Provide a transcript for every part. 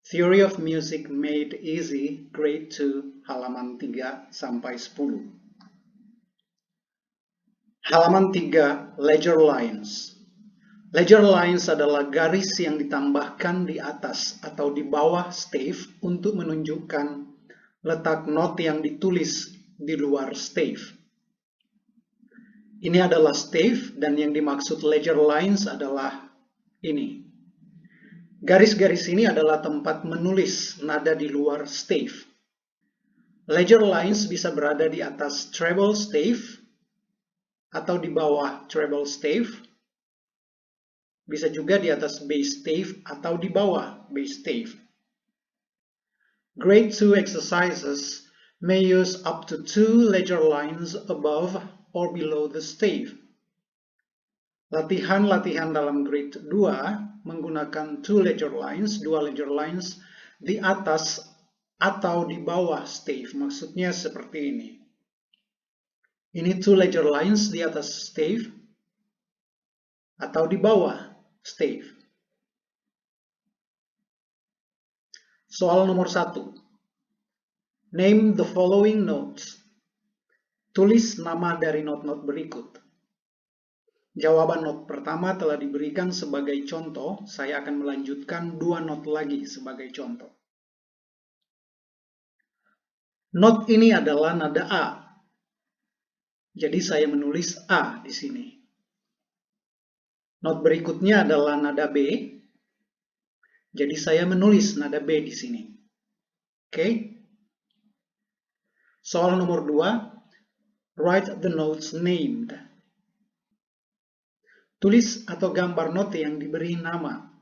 Theory of Music Made Easy, Grade 2, halaman 3 sampai 10. Halaman 3, Ledger Lines. Ledger lines adalah garis yang ditambahkan di atas atau di bawah stave untuk menunjukkan letak not yang ditulis di luar stave. Ini adalah stave dan yang dimaksud ledger lines adalah ini. Garis-garis ini adalah tempat menulis nada di luar stave. Ledger lines bisa berada di atas treble stave atau di bawah treble stave. Bisa juga di atas bass stave atau di bawah bass stave. Grade 2 exercises may use up to 2 ledger lines above or below the stave. Latihan-latihan dalam grade 2 menggunakan 2 ledger lines di atas atau di bawah stave. Maksudnya seperti ini. Ini 2 ledger lines di atas stave atau di bawah stave. Soal nomor 1. Name the following notes. Tulis nama dari not-not berikut. Jawaban not pertama telah diberikan sebagai contoh. Saya akan melanjutkan 2 not lagi sebagai contoh. Not ini adalah nada A. Jadi saya menulis A di sini. Not berikutnya adalah nada B. Jadi saya menulis nada B di sini. Oke? Soal nomor 2. Write the notes named. Tulis atau gambar not yang diberi nama.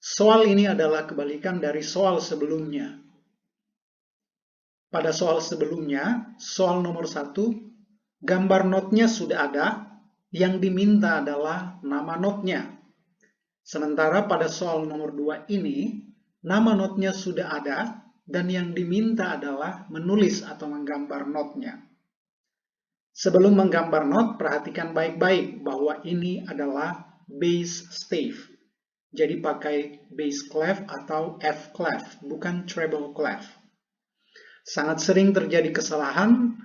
Soal ini adalah kebalikan dari soal sebelumnya. Pada soal sebelumnya, soal nomor 1, gambar notnya sudah ada, yang diminta adalah nama notnya. Sementara pada soal nomor 2 ini, nama notnya sudah ada, dan yang diminta adalah menulis atau menggambar notnya. Sebelum menggambar not, perhatikan baik-baik bahwa ini adalah bass stave. Jadi pakai bass clef atau F clef, bukan treble clef. Sangat sering terjadi kesalahan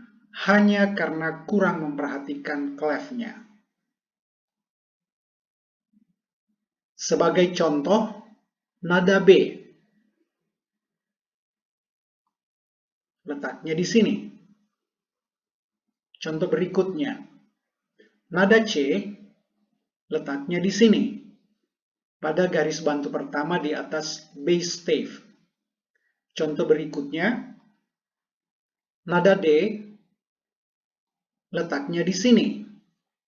hanya karena kurang memperhatikan clefnya. Sebagai contoh, nada B. Letaknya di sini. Contoh berikutnya, nada C letaknya di sini, pada garis bantu pertama di atas bass stave. Contoh berikutnya, nada D letaknya di sini,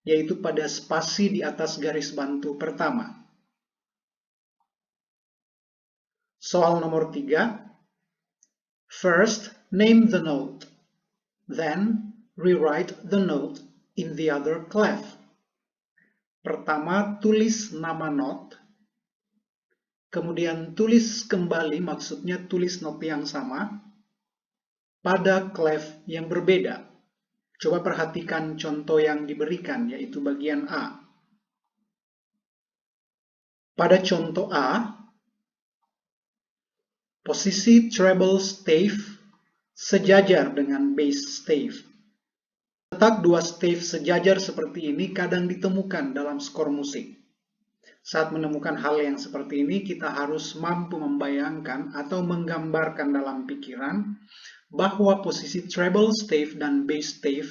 yaitu pada spasi di atas garis bantu pertama. Soal nomor 3. First, name the note. Then, rewrite the note in the other clef. Pertama, tulis nama not. Kemudian tulis kembali, maksudnya tulis not yang sama, pada clef yang berbeda. Coba perhatikan contoh yang diberikan, yaitu bagian A. Pada contoh A, posisi treble stave sejajar dengan bass stave. Letak 2 stave sejajar seperti ini kadang ditemukan dalam skor musik. Saat menemukan hal yang seperti ini, kita harus mampu membayangkan atau menggambarkan dalam pikiran bahwa posisi treble stave dan bass stave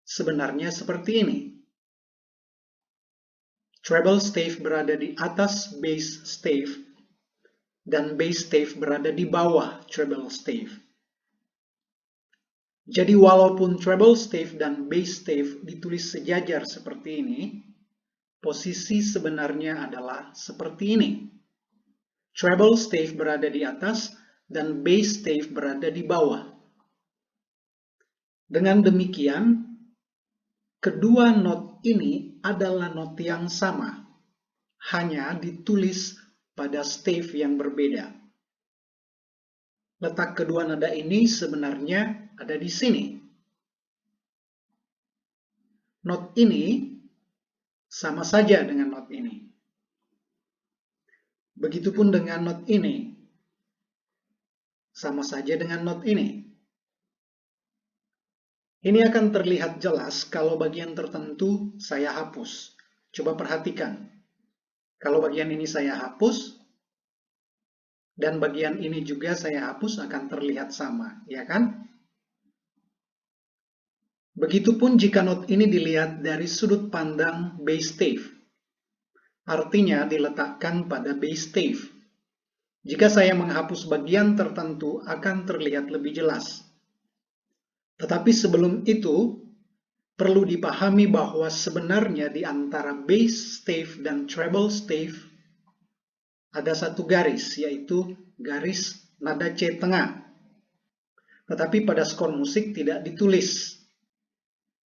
sebenarnya seperti ini. Treble stave berada di atas bass stave dan bass stave berada di bawah treble stave. Jadi walaupun treble stave dan bass stave ditulis sejajar seperti ini, posisi sebenarnya adalah seperti ini. Treble stave berada di atas dan bass stave berada di bawah. Dengan demikian, kedua not ini adalah not yang sama, hanya ditulis pada stave yang berbeda. Letak kedua nada ini sebenarnya ada di sini. Not ini sama saja dengan not ini. Begitupun dengan not ini. sama saja dengan not ini. Ini akan terlihat jelas kalau bagian tertentu saya hapus. Coba perhatikan. Kalau bagian ini saya hapus, dan bagian ini juga saya hapus, akan terlihat sama, ya kan? Begitupun jika not ini dilihat dari sudut pandang base stave. Artinya diletakkan pada base stave. Jika saya menghapus bagian tertentu, akan terlihat lebih jelas. Tetapi sebelum itu, perlu dipahami bahwa sebenarnya di antara bass stave dan treble stave ada satu garis, yaitu garis nada C tengah. Tetapi pada skor musik tidak ditulis,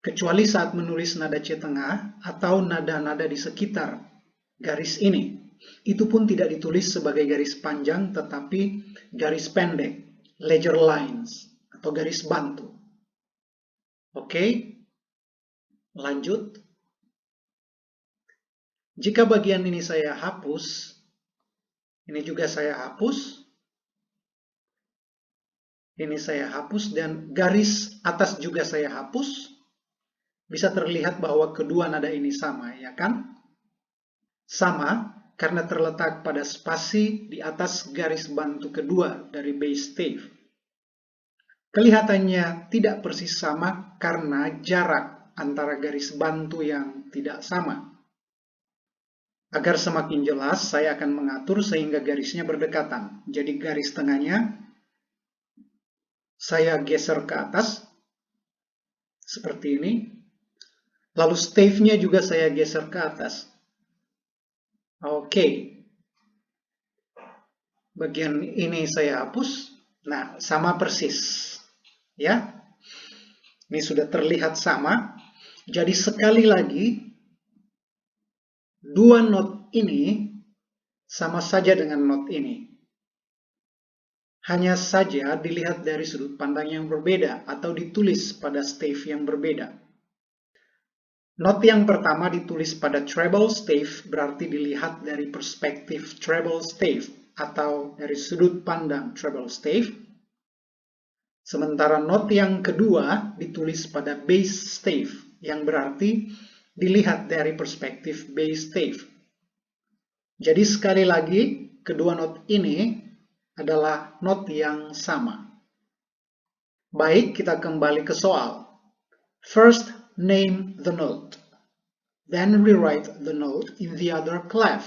kecuali saat menulis nada C tengah atau nada-nada di sekitar garis ini. Itu pun tidak ditulis sebagai garis panjang, tetapi garis pendek, ledger lines, atau garis bantu. Oke? Lanjut. Jika bagian ini saya hapus, ini juga saya hapus, ini saya hapus, dan garis atas juga saya hapus, bisa terlihat bahwa kedua nada ini sama, ya kan? Sama, karena terletak pada spasi di atas garis bantu kedua dari bass stave. Kelihatannya tidak persis sama karena jarak antara garis bantu yang tidak sama. Agar semakin jelas, saya akan mengatur sehingga garisnya berdekatan. Jadi garis tengahnya saya geser ke atas, seperti ini. Lalu stave-nya juga saya geser ke atas. Oke. Bagian ini saya hapus. Nah, sama persis. Ya. Ini sudah terlihat sama. Jadi sekali lagi, dua not ini sama saja dengan not ini. Hanya saja dilihat dari sudut pandang yang berbeda atau ditulis pada stave yang berbeda. Not yang pertama ditulis pada treble stave berarti dilihat dari perspektif treble stave atau dari sudut pandang treble stave. Sementara not yang kedua ditulis pada bass stave yang berarti dilihat dari perspektif bass stave. Jadi sekali lagi, kedua not ini adalah not yang sama. Baik, kita kembali ke soal. First, name the note. Then rewrite the note in the other clef.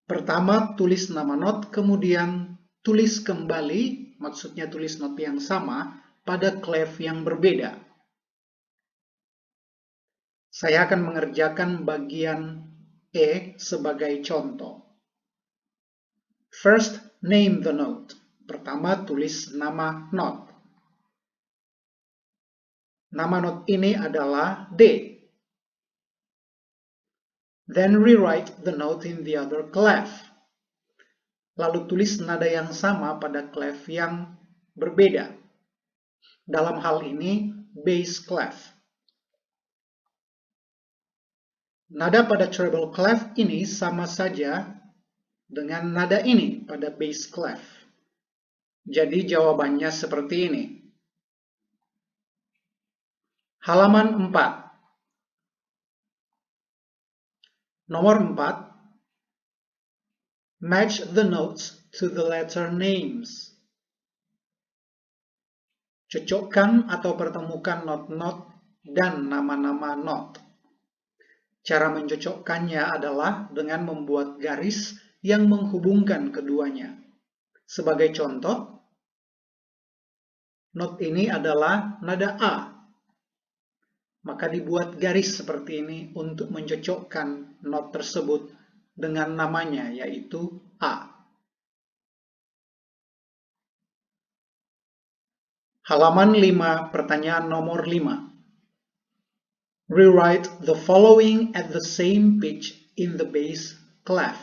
Pertama, tulis nama not, kemudian tulis kembali, maksudnya tulis not yang sama, pada clef yang berbeda. Saya akan mengerjakan bagian E sebagai contoh. First, name the note. Pertama, tulis nama not. Nama not ini adalah D. Then rewrite the note in the other clef. Lalu tulis nada yang sama pada clef yang berbeda. Dalam hal ini, bass clef. Nada pada treble clef ini sama saja dengan nada ini pada bass clef. Jadi jawabannya seperti ini. Halaman 4. Nomor 4. Match the notes to the letter names. Cocokkan atau pertemukan not-not dan nama-nama not. Cara mencocokkannya adalah dengan membuat garis yang menghubungkan keduanya. Sebagai contoh, not ini adalah nada A. Maka dibuat garis seperti ini untuk mencocokkan not tersebut dengan namanya, yaitu A. Halaman 5, pertanyaan nomor 5. Rewrite the following at the same pitch in the bass clef.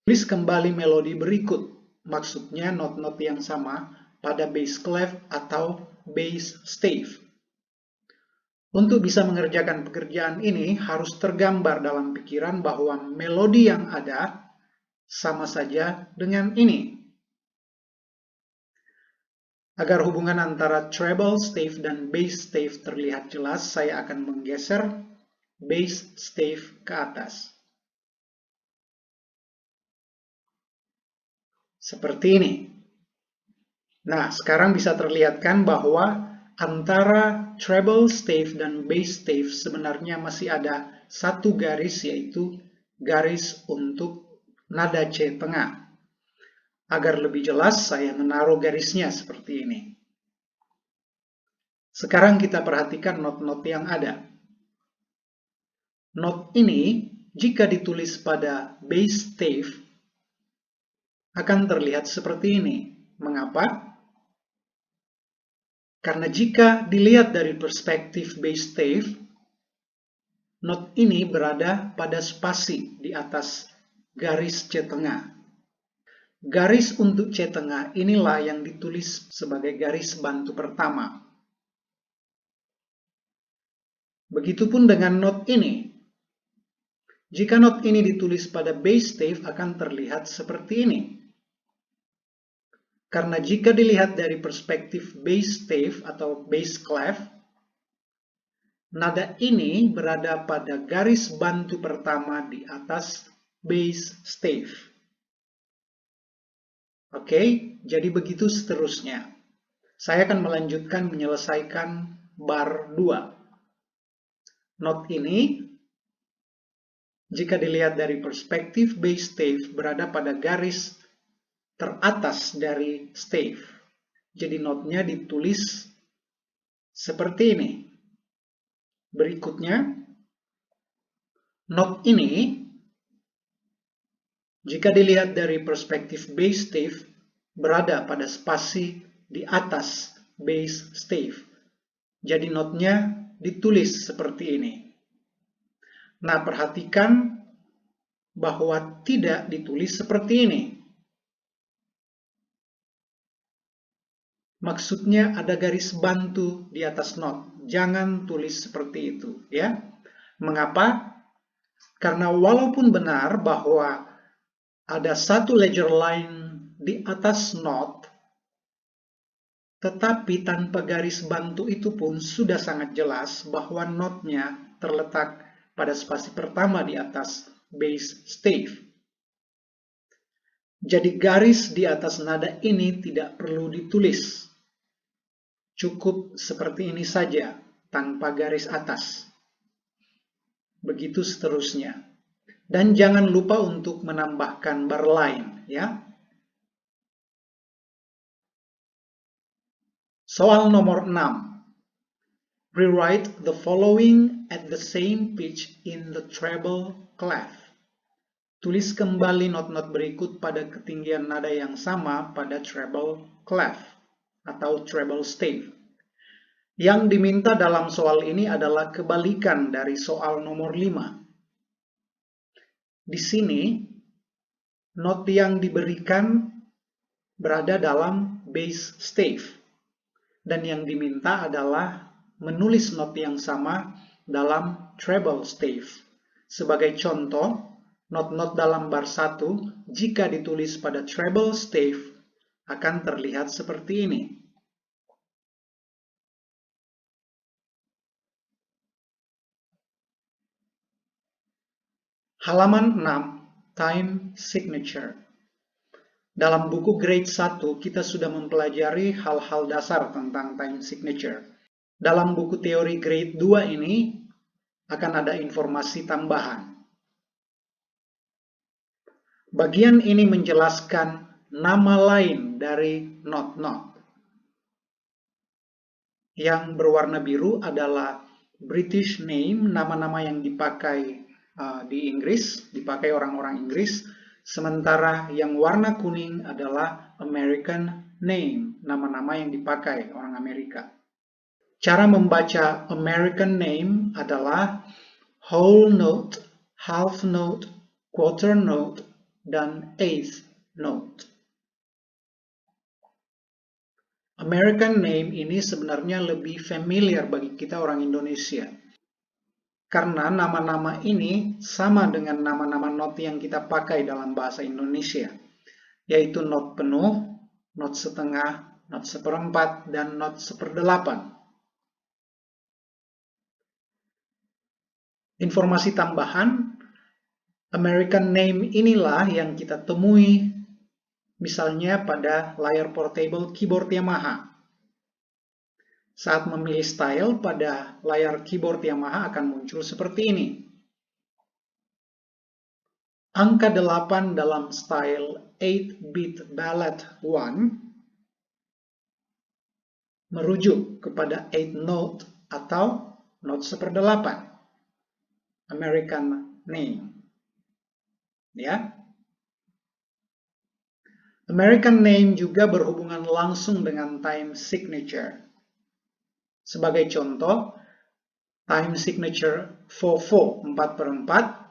Tulis kembali melodi berikut, maksudnya not-not yang sama pada bass clef atau bass stave. Untuk bisa mengerjakan pekerjaan ini harus tergambar dalam pikiran bahwa melodi yang ada sama saja dengan ini. Agar hubungan antara treble stave dan bass stave terlihat jelas, saya akan menggeser bass stave ke atas. Seperti ini. Nah, sekarang bisa terlihatkan bahwa antara treble stave dan bass stave sebenarnya masih ada satu garis, yaitu garis untuk nada C tengah. Agar lebih jelas, saya menaruh garisnya seperti ini. Sekarang kita perhatikan not-not yang ada. Not ini, jika ditulis pada bass stave, akan terlihat seperti ini. Mengapa? Karena jika dilihat dari perspektif bass stave, not ini berada pada spasi di atas garis C tengah. Garis untuk C tengah inilah yang ditulis sebagai garis bantu pertama. Begitupun dengan not ini. Jika not ini ditulis pada bass stave akan terlihat seperti ini. Karena jika dilihat dari perspektif bass stave atau bass clef, nada ini berada pada garis bantu pertama di atas bass stave. Oke, jadi begitu seterusnya. Saya akan melanjutkan menyelesaikan bar 2. Not ini, jika dilihat dari perspektif bass stave, berada pada garis teratas dari stave. Jadi notnya ditulis seperti ini. Berikutnya, not ini, jika dilihat dari perspektif bass stave, berada pada spasi di atas bass stave. Jadi notnya ditulis seperti ini. Nah, perhatikan bahwa tidak ditulis seperti ini. Maksudnya ada garis bantu di atas not. Jangan tulis seperti itu, ya. Mengapa? Karena walaupun benar bahwa ada satu ledger line di atas not, tetapi tanpa garis bantu itu pun sudah sangat jelas bahwa notnya terletak pada spasi pertama di atas bass stave. Jadi garis di atas nada ini tidak perlu ditulis. Cukup seperti ini saja, tanpa garis atas. Begitu seterusnya. Dan jangan lupa untuk menambahkan bar lain, ya. Soal nomor 6. Rewrite the following at the same pitch in the treble clef. Tulis kembali not-not berikut pada ketinggian nada yang sama pada treble clef atau treble stave. Yang diminta dalam soal ini adalah kebalikan dari soal nomor 5. Di sini, not yang diberikan berada dalam bass stave. Dan yang diminta adalah menulis not yang sama dalam treble stave. Sebagai contoh, not-not dalam bar 1, jika ditulis pada treble stave, akan terlihat seperti ini. Halaman 6, time signature. Dalam buku grade 1, kita sudah mempelajari hal-hal dasar tentang time signature. Dalam buku teori grade 2 ini, akan ada informasi tambahan. Bagian ini menjelaskan nama lain dari not-not. Yang berwarna biru adalah British name, nama-nama yang dipakai di Inggris, dipakai orang-orang Inggris. Sementara yang warna kuning adalah American name, nama-nama yang dipakai orang Amerika. Cara membaca American name adalah whole note, half note, quarter note, dan eighth note. American name ini sebenarnya lebih familiar bagi kita orang Indonesia. Karena nama-nama ini sama dengan nama-nama not yang kita pakai dalam bahasa Indonesia, yaitu not penuh, not setengah, not seperempat, dan not seperdelapan. Informasi tambahan, American name inilah yang kita temui misalnya pada layar portable keyboard Yamaha. Saat memilih style pada layar keyboard Yamaha akan muncul seperti ini. Angka 8 dalam style 8-bit ballad 1 merujuk kepada 8 note atau not seperdelapan. American name. Ya. American name juga berhubungan langsung dengan time signature. Sebagai contoh, time signature 4/4, 4/4.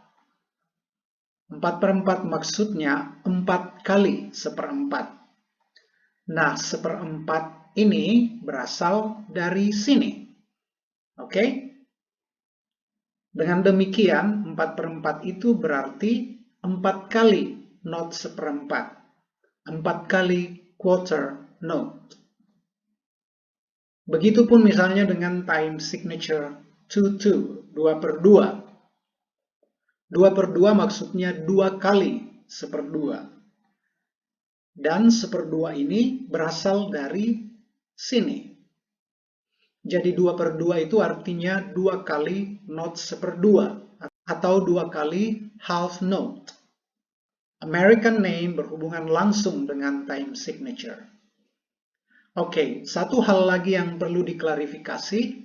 4/4 maksudnya 4 kali seperempat. Nah, seperempat ini berasal dari sini. Oke? Dengan demikian, 4/4 itu berarti 4 kali not seperempat. 4 kali quarter note. Begitupun misalnya dengan time signature 2/2, 2/2. 2/2 maksudnya 2 kali seperdua. Dan seperdua ini berasal dari sini. Jadi 2/2 itu artinya 2 kali not seperdua atau 2 kali half note. American name berhubungan langsung dengan time signature. Oke, satu hal lagi yang perlu diklarifikasi,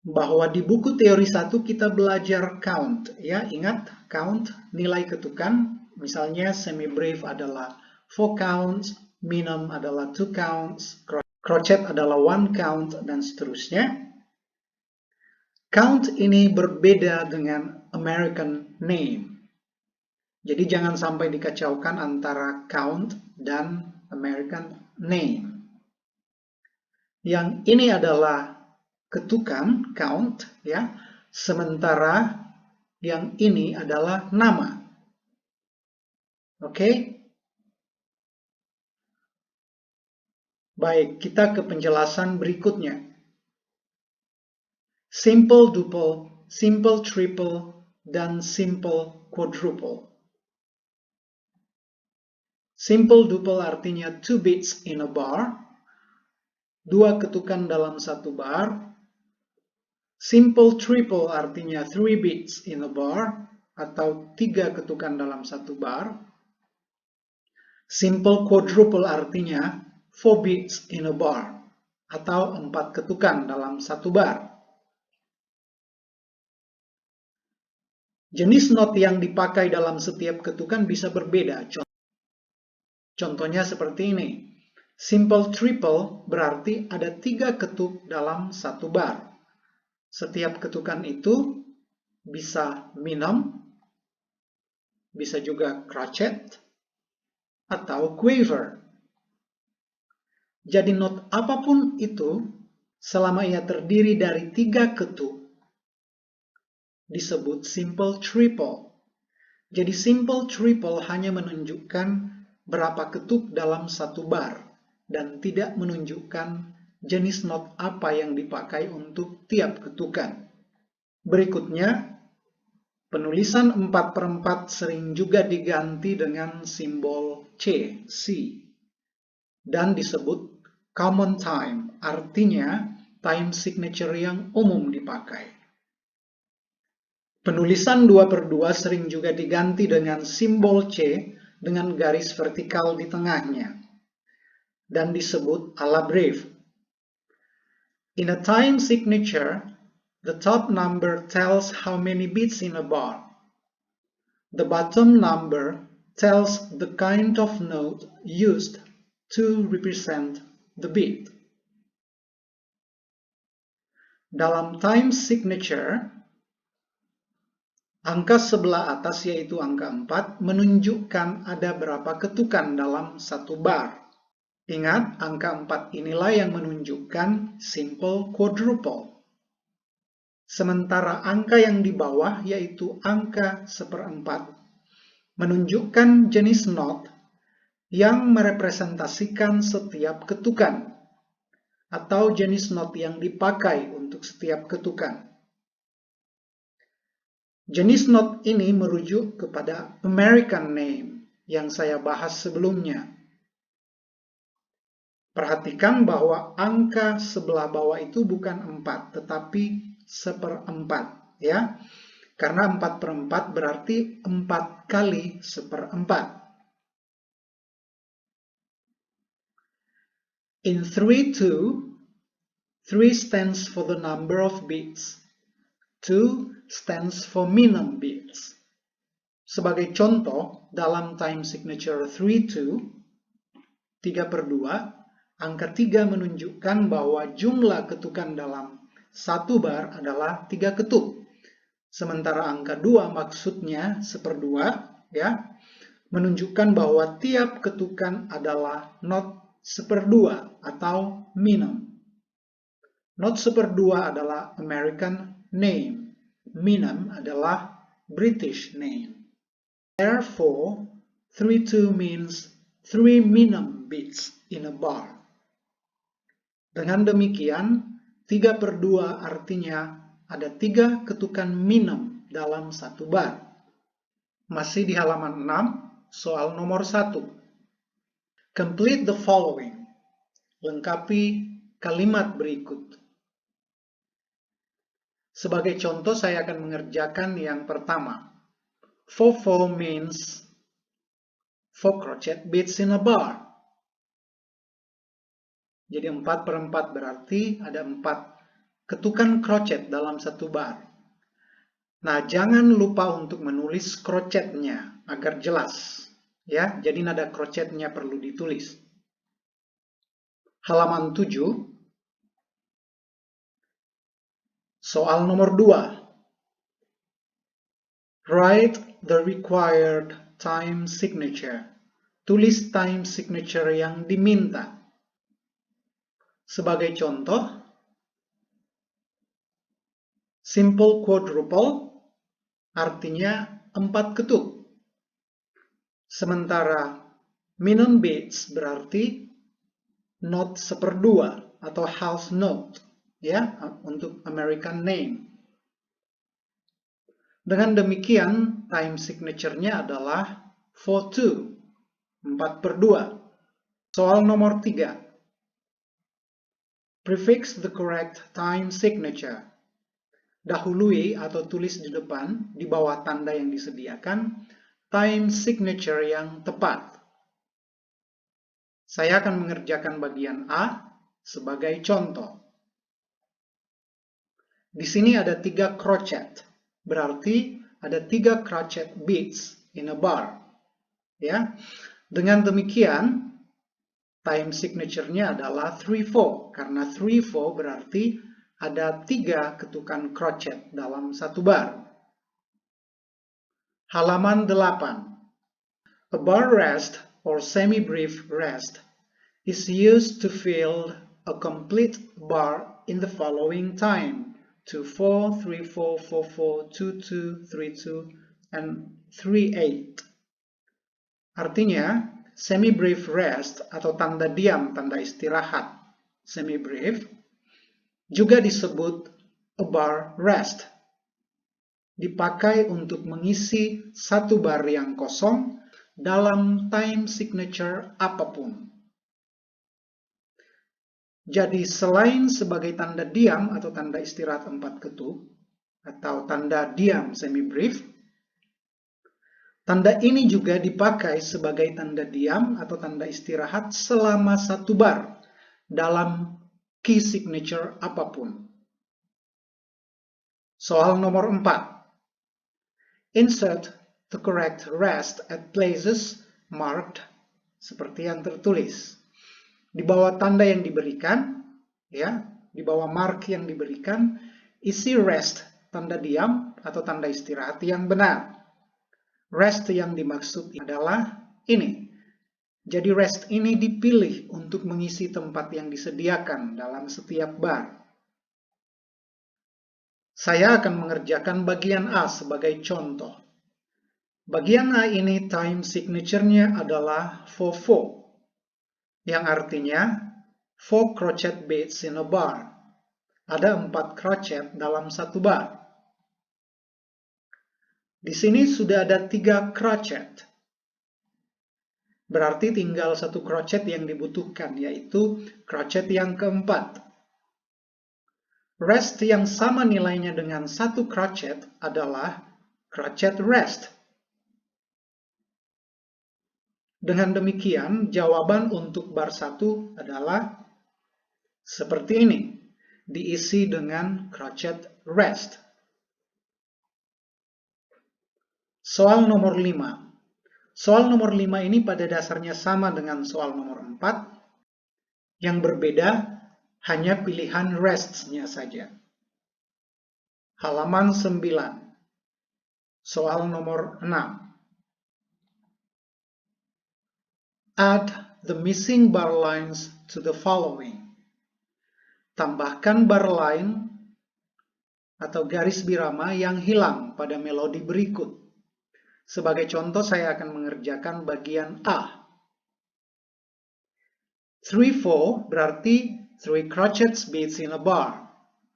bahwa di buku teori 1 kita belajar count, ya, ingat count, nilai ketukan, misalnya semi-breve adalah 4 counts, minimum adalah 2 counts, crochet adalah 1 count, dan seterusnya. Count ini berbeda dengan American name. Jadi jangan sampai dikacaukan antara count dan American name. Yang ini adalah ketukan, count, ya. Sementara yang ini adalah nama. Oke? Baik, kita ke penjelasan berikutnya. Simple duple, simple triple, dan simple quadruple. Simple duple artinya 2 beats in a bar, 2 ketukan dalam satu bar. Simple triple artinya 3 beats in a bar, atau 3 ketukan dalam satu bar. Simple quadruple artinya 4 beats in a bar, atau 4 ketukan dalam satu bar. Jenis not yang dipakai dalam setiap ketukan bisa berbeda. Contohnya seperti ini. Simple triple berarti ada 3 ketuk dalam satu bar. Setiap ketukan itu bisa minimum, bisa juga crochet, atau quiver. Jadi not apapun itu, selama ia terdiri dari 3 ketuk, disebut simple triple. Jadi simple triple hanya menunjukkan berapa ketuk dalam satu bar, dan tidak menunjukkan jenis not apa yang dipakai untuk tiap ketukan. Berikutnya, penulisan 4/4 sering juga diganti dengan simbol C, dan disebut common time, artinya time signature yang umum dipakai. Penulisan 2/2 sering juga diganti dengan simbol C dengan garis vertikal di tengahnya, dan disebut ala breve. In a time signature, the top number tells how many beats in a bar. The bottom number tells the kind of note used to represent the beat. Dalam time signature, angka sebelah atas, yaitu angka 4, menunjukkan ada berapa ketukan dalam satu bar. Ingat, angka 4 inilah yang menunjukkan simple quadruple. Sementara angka yang di bawah, yaitu angka 1/4, menunjukkan jenis not yang merepresentasikan setiap ketukan atau jenis not yang dipakai untuk setiap ketukan. Jenis not ini merujuk kepada American name yang saya bahas sebelumnya. Perhatikan bahwa angka sebelah bawah itu bukan 4, tetapi 1/4, ya. Karena 4/4 berarti 4 kali 1/4. In 3/2, 3 stands for the number of beats. 2 stands for minimum beats. Sebagai contoh, dalam time signature 3/2, 3/2, angka 3 menunjukkan bahwa jumlah ketukan dalam satu bar adalah 3 ketuk. Sementara angka 2 maksudnya 1/2, ya, menunjukkan bahwa tiap ketukan adalah not 1/2 atau minimum. Not 1/2 adalah American name. Minimum adalah British name. Therefore, 3/2 means 3 minimum beats in a bar. Dengan demikian, 3/2 artinya ada 3 ketukan minimum dalam satu bar. Masih di halaman 6, soal nomor 1. Complete the following. Lengkapi kalimat berikut. Sebagai contoh, saya akan mengerjakan yang pertama. 4/4 means 4 crochet beats in a bar. Jadi 4/4 berarti ada 4 ketukan crochet dalam satu bar. Nah, jangan lupa untuk menulis crochetnya agar jelas. Ya, jadi nada crochetnya perlu ditulis. Halaman 7. Soal nomor 2. Write the required time signature. Tulis time signature yang diminta. Sebagai contoh, simple quadruple artinya 4 ketuk. Sementara minimum beats berarti not 1/2 atau half note, ya, untuk American name. Dengan demikian, time signature-nya adalah 4/2, 4/2. Soal nomor 3. Prefix the correct time signature. Dahului atau tulis di depan, di bawah tanda yang disediakan, time signature yang tepat. Saya akan mengerjakan bagian A sebagai contoh. Di sini ada 3 crochet, berarti ada 3 crochet beats in a bar. Ya, dengan demikian, time signature-nya adalah 3/4, karena 3/4 berarti ada 3 ketukan crochet dalam satu bar. Halaman 8. A bar rest or semi-brief rest is used to fill a complete bar in the following time: 2/4, 3/4, 4/4, 2/2, 3/2, and 3/8. Artinya, semi-brief rest atau tanda diam, tanda istirahat, semi-brief, juga disebut a bar rest. Dipakai untuk mengisi satu bar yang kosong dalam time signature apapun. Jadi selain sebagai tanda diam atau tanda istirahat 4 ketuk, atau tanda diam semi-brief, tanda ini juga dipakai sebagai tanda diam atau tanda istirahat selama satu bar dalam key signature apapun. Soal nomor 4. Insert the correct rest at places marked seperti yang tertulis. Di bawah tanda yang diberikan, ya, di bawah mark yang diberikan, isi rest, tanda diam atau tanda istirahat yang benar. Rest yang dimaksud adalah ini. Jadi rest ini dipilih untuk mengisi tempat yang disediakan dalam setiap bar. Saya akan mengerjakan bagian A sebagai contoh. Bagian A ini time signature-nya adalah 4/4, yang artinya 4 crochet beads in a bar. Ada 4 crochet dalam satu bar. Di sini sudah ada 3 crochet. Berarti tinggal 1 crochet yang dibutuhkan, yaitu crochet yang keempat. Rest yang sama nilainya dengan 1 crochet adalah crochet rest. Dengan demikian, jawaban untuk bar 1 adalah seperti ini, diisi dengan crochet rest. Soal nomor 5. Soal nomor 5 ini pada dasarnya sama dengan soal nomor 4, yang berbeda hanya pilihan rest-nya saja. Halaman 9. Soal nomor 6. Add the missing bar lines to the following. Tambahkan bar line atau garis birama yang hilang pada melodi berikut. Sebagai contoh, saya akan mengerjakan bagian A. 3/4 berarti 3 crochet beads in a bar,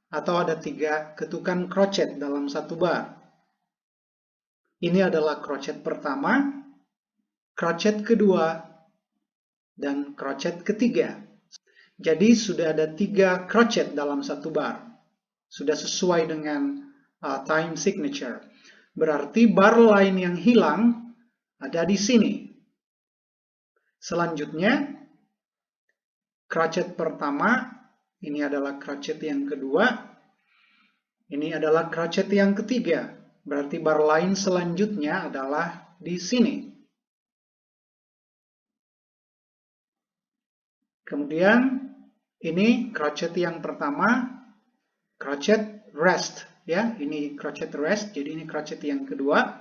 atau ada 3 ketukan crochet dalam satu bar. Ini adalah crochet pertama, crochet kedua, dan crochet ketiga. Jadi sudah ada 3 crochet dalam satu bar. Sudah sesuai dengan time signature. Berarti bar line yang hilang ada di sini. Selanjutnya, crochet pertama, ini adalah crochet yang kedua, ini adalah crochet yang ketiga. Berarti bar line selanjutnya adalah di sini. Kemudian, ini crochet yang pertama, crochet rest. Ya, ini crochet rest, jadi ini crochet yang kedua.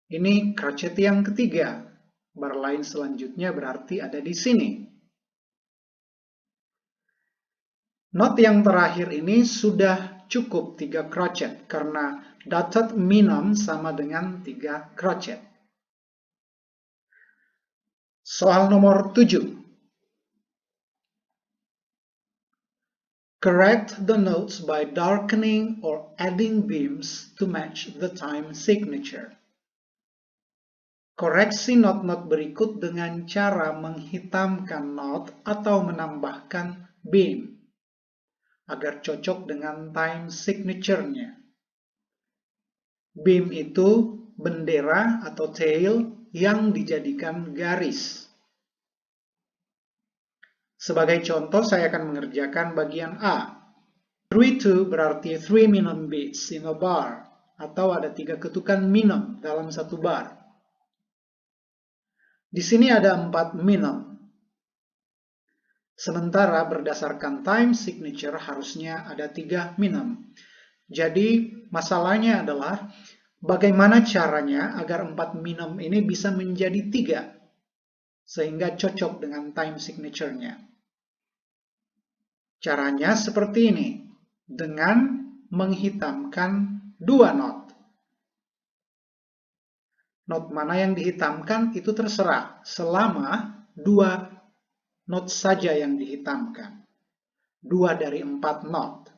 Ini crochet yang ketiga. Bar line selanjutnya berarti ada di sini. Not yang terakhir ini sudah cukup 3 crochet karena dotted minimum sama dengan 3 crochet. Soal nomor 7. Correct the notes by darkening or adding beams to match the time signature. Koreksi not-not berikut dengan cara menghitamkan not atau menambahkan beam agar cocok dengan time signature-nya. Beam itu bendera atau tail yang dijadikan garis. Sebagai contoh, saya akan mengerjakan bagian A. 3/2 berarti 3 minimum beats in a bar, atau ada 3 ketukan minimum dalam satu bar. Di sini ada 4 minimum. Sementara berdasarkan time signature harusnya ada 3 minimum. Jadi masalahnya adalah bagaimana caranya agar 4 minimum ini bisa menjadi 3, sehingga cocok dengan time signature-nya. Caranya seperti ini, dengan menghitamkan 2 not. Not mana yang dihitamkan itu terserah, selama 2 not saja yang dihitamkan. 2 dari 4 not.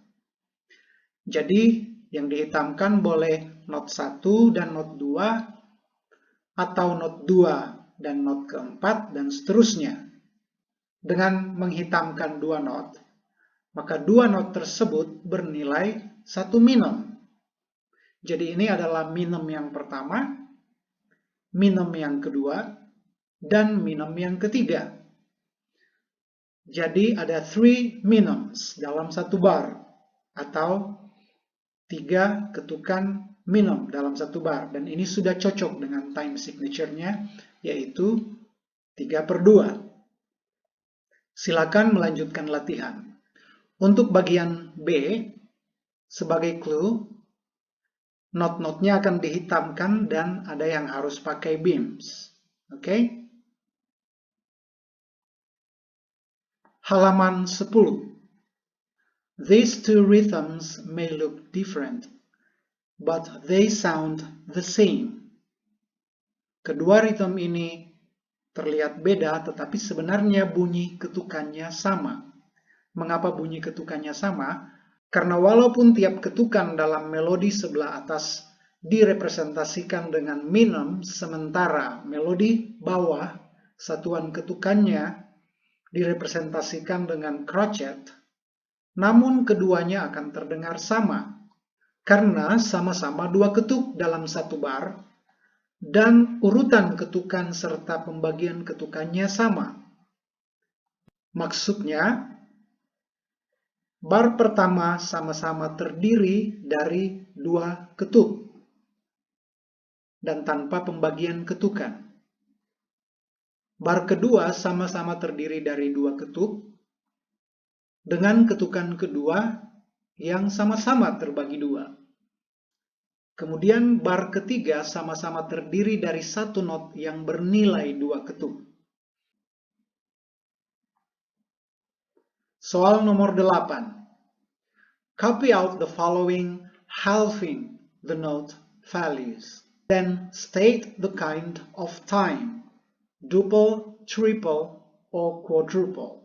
Jadi yang dihitamkan boleh not 1 dan not 2, atau not 2 dan not keempat, dan seterusnya. Dengan menghitamkan 2 not, maka 2 not tersebut bernilai 1 minimum. Jadi ini adalah minimum yang pertama, minimum yang kedua, dan minimum yang ketiga. Jadi ada 3 minimums dalam satu bar, atau 3 ketukan minimum dalam satu bar. Dan ini sudah cocok dengan time signature-nya, yaitu 3/2. Silakan melanjutkan latihan. Untuk bagian B, sebagai clue, not-notnya akan dihitamkan dan ada yang harus pakai beams. Oke? Halaman 10. These two rhythms may look different, but they sound the same. Kedua ritme ini terlihat beda, tetapi sebenarnya bunyi ketukannya sama. Mengapa bunyi ketukannya sama? Karena walaupun tiap ketukan dalam melodi sebelah atas direpresentasikan dengan minim, sementara melodi bawah satuan ketukannya direpresentasikan dengan crotchet, namun keduanya akan terdengar sama, karena sama-sama dua ketuk dalam satu bar, dan urutan ketukan serta pembagian ketukannya sama. Maksudnya, bar pertama sama-sama terdiri dari dua ketuk, dan tanpa pembagian ketukan. Bar kedua sama-sama terdiri dari dua ketuk, dengan ketukan kedua yang sama-sama terbagi dua. Kemudian bar ketiga sama-sama terdiri dari satu not yang bernilai dua ketuk. Soal nomor 8. Copy out the following halving the note values. Then state the kind of time, duple, triple, or quadruple.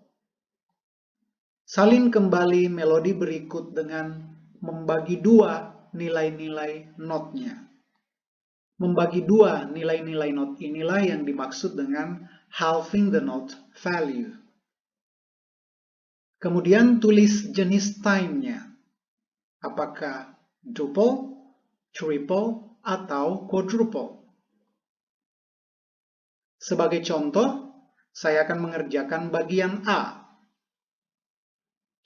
Salin kembali melodi berikut dengan membagi dua nilai-nilai notnya. Membagi dua nilai-nilai not inilah yang dimaksud dengan halving the note value. Kemudian tulis jenis time-nya. Apakah duple, triple, atau quadruple. Sebagai contoh, saya akan mengerjakan bagian A.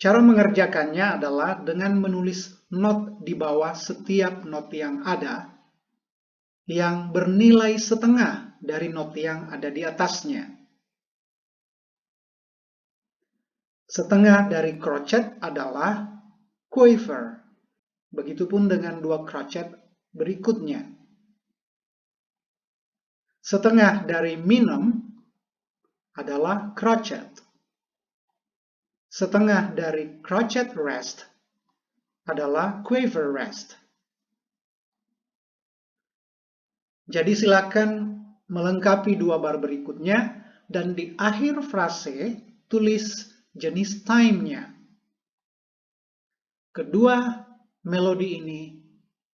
Cara mengerjakannya adalah dengan menulis not di bawah setiap not yang ada, yang bernilai setengah dari not yang ada di atasnya. Setengah dari crotchet adalah quaver. Begitupun dengan dua crotchet berikutnya. Setengah dari minim adalah crotchet. Setengah dari crotchet rest adalah quaver rest. Jadi silakan melengkapi dua bar berikutnya dan di akhir frase tulis jenis time-nya. Kedua melodi ini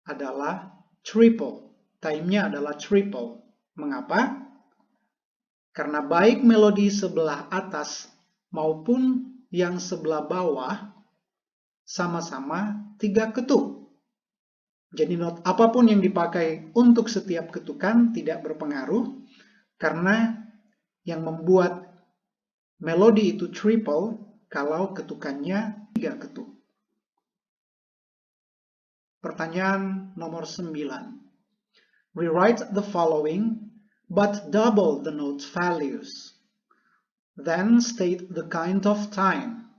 adalah triple. Time-nya adalah triple. Mengapa? Karena baik melodi sebelah atas maupun yang sebelah bawah sama-sama 3 ketuk. Jadi not apapun yang dipakai untuk setiap ketukan tidak berpengaruh, karena yang membuat melodi itu triple kalau ketukannya 3 ketuk. Pertanyaan nomor 9. Rewrite the following but double the note values. Then state the kind of time,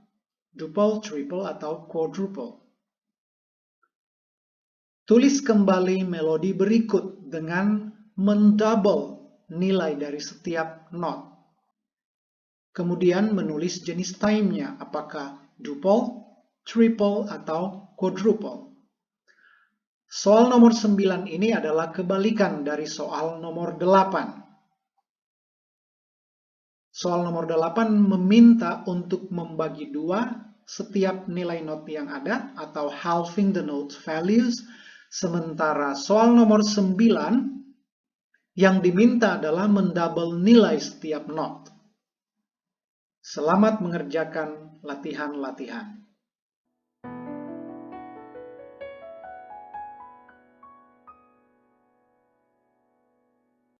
duple, triple, atau quadruple. Tulis kembali melodi berikut dengan mendouble nilai dari setiap not. Kemudian menulis jenis time-nya, apakah duple, triple, atau quadruple. Soal nomor 9 ini adalah kebalikan dari soal nomor 8. Soal nomor 8 meminta untuk membagi dua setiap nilai not yang ada atau halving the note values, sementara soal nomor 9 yang diminta adalah mendouble nilai setiap not. Selamat mengerjakan latihan-latihan.